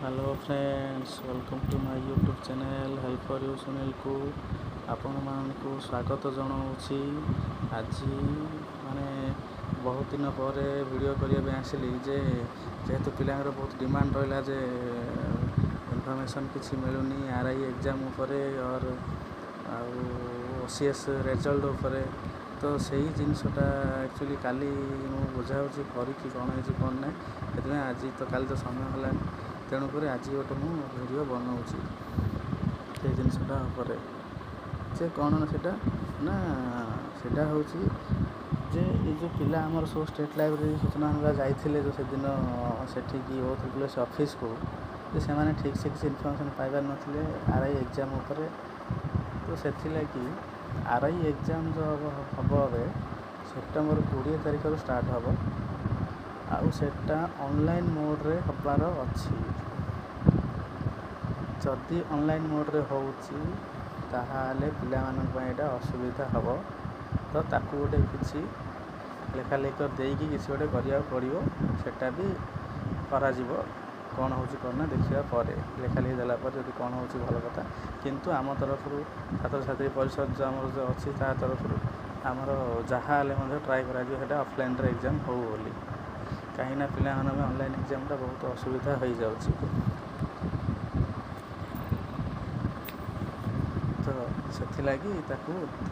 Hello friends, welcome to my YouTube channel help for you Sunil को आपण मानकु स्वागत जनाऊँगी। आज माने बहुत दिन पर वीडियो करने आसिली जेहेतु पिलांर बहुत डिमांड रहा जे इनफॉरमेशन किसी मिलूनी आरआई एग्जाम उपरे और ओसीएस रिजल्ट उपरे तो सही जिनसटा एक्चुअली काली बुझाऊँगी करी कौन है कौन ना से आज तो काली तो समय है तेणुक आज गोटे वीडियो बनाऊँगी से जिनसटा से कौन ना सेटा हूँ जे ये जो पिला आमर सब स्टेट लाइब्रेरी सूचना जाते जो से दिन सेठी ओथ्रिक्लेस ऑफिस को से मैंने ठीक से किसी इनफॉरमेशन पाइबार नथिले आरआई एग्जाम उपरे तो से आरआई एग्जाम जो हम ए सेप्टेम्बर 20 तारीख स्टार्ट हम आउ सेटा ऑनलाइन मोड रे हबार अच्छी जदि ऑनलाइन मोड रे होउची ताहाले पिला मानन पय एटा असुविधा हबो तो ताकू गोटे किसी लेखा लेख देकी किसी गोटे करिया पड़िबो सेटा भी करा जिवो कौन हो करना देखा पर लेखा लिखी देला पर जब कौन हो भल कथा किंतु आम तरफ छात्र छात्री परिषद जो आम जो अच्छी ता तरफ आमर जहाँ ट्राए कर ऑफलाइन एग्जाम हो बोली कहीं पिला ऑनलाइन एग्जाम बहुत असुविधा हो जाऊँगी तो से लगी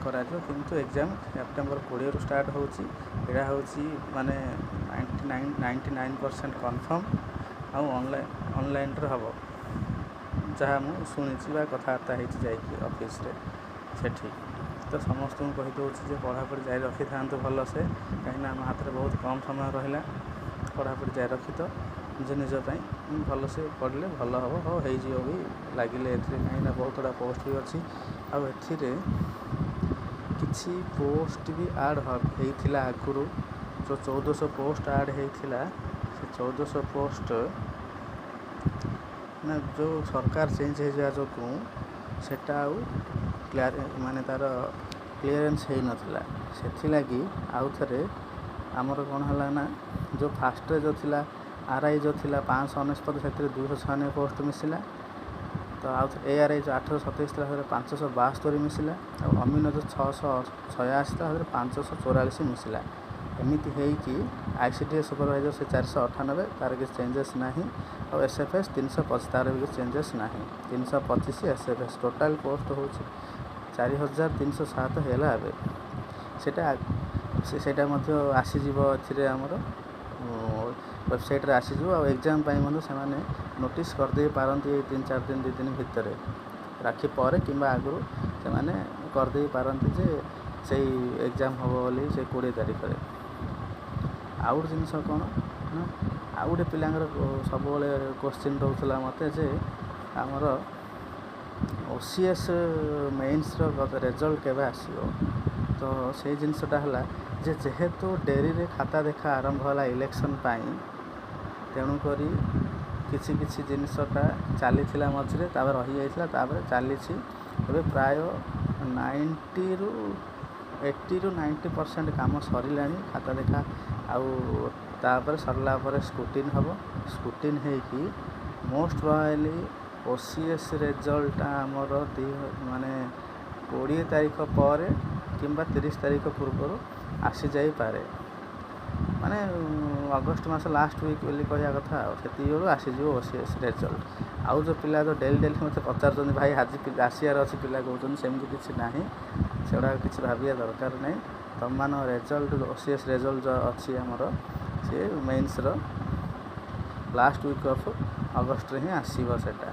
करा किंतु एग्जाम सेप्टेम्बर 20 स्टार्ट होची एटा होची माने 99% कन्फर्म आउ ऑनलाइन हम जहाँ मुझे शुणी कथबार्ता होती ऑफिस रे सेठी तो समस्त को कहीदे पढ़ापढ़ी जारी रखी था भल से कहीं आम हाथ में बहुत कम समय रहा पढ़ापढ़ी जारी रखी तो निज निजपाई भल से पढ़ले भल हम हो भी लगिले कहीं बहुत गुड़ा पोस्ट भी अच्छी आए किसी पोस्ट भी आड होता आगुरी जो 1400 पोस्ट आड होता से 1400 पोस्ट ना जो सरकार चेंज हो जा जो सेटा क्लियर माने तार क्लीयरेंस हो नाला से लगी आउ थे आमर कौन है ना जो फास्ट जो थिला आरआई जो थिला 569 से 296 पोस्ट मिसला तो आउ एआरआई जो 827 था 572 मिसला और अमीन जो 686 था 544 मिसला एमती है आईसीडीएस सुपरवाइजर से 498 तार किसी चेंजेस ना और एसएफएस 325 तार भी चेंजेस ना 325 एसएफएस टोटाल पोस्ट हो 4307 है सेटा आसीज आमर वेबसाइट रे आसीज और एग्जाम से नोटिस करदे पारती 3-4 दिन 2 दिन भितर राखी पर कि आगु से करदे पारती जे से एग्जाम हम बोली से 20 तारीख में आउ जिनस कौन ना आउ गोटे पिलांर सब क्वेश्चन रोला मत जे आमर ओसीएस मेन्स रिजल्ट केबे आसीबो तो से जिनसटा है जे जेहेतु डेरी रे खाता देखा आरंभ है इलेक्शन तेणुक किसी किसी जिनसटा चली मझे रही जाता चली प्राय 90 ରୁ 80 ରୁ 90% काम सरला खाता देखा आउ सरला स्क्रूटिन हम स्क्रूटिन होगी मोस्ट प्रोबेबली ओसीएस रिजल्ट आमर माने 20 तारीख पर कि 30 तारीख पूर्व आसी जाई पारे माने अगस्ट मास लास्ट वीक बोली कहया कथा से आसीज ओसीएस रिजल्ट आउ जो पिला जो डेली मत पचार भाई आज आसियार अच्छी पिला कहते सेमती किसी ना से किसी भाविया दरकार नहीं तुम मान रिजल्ट ओसीएस रिजल्ट जो अच्छी आमर C mains last week of August रे ही आसीबो सेटा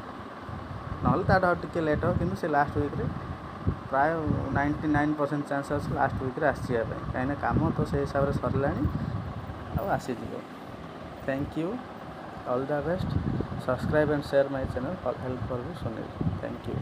नहले ताटा टिके लेट हो किंतु से लास्ट वीक रे प्राय 99% चांस अच्छे लास्ट वीक रे आसीबा कहीं काम तो से हिसाब से सरला आसीज thank you all the best subscribe and share my channel help for you Sunil thank you.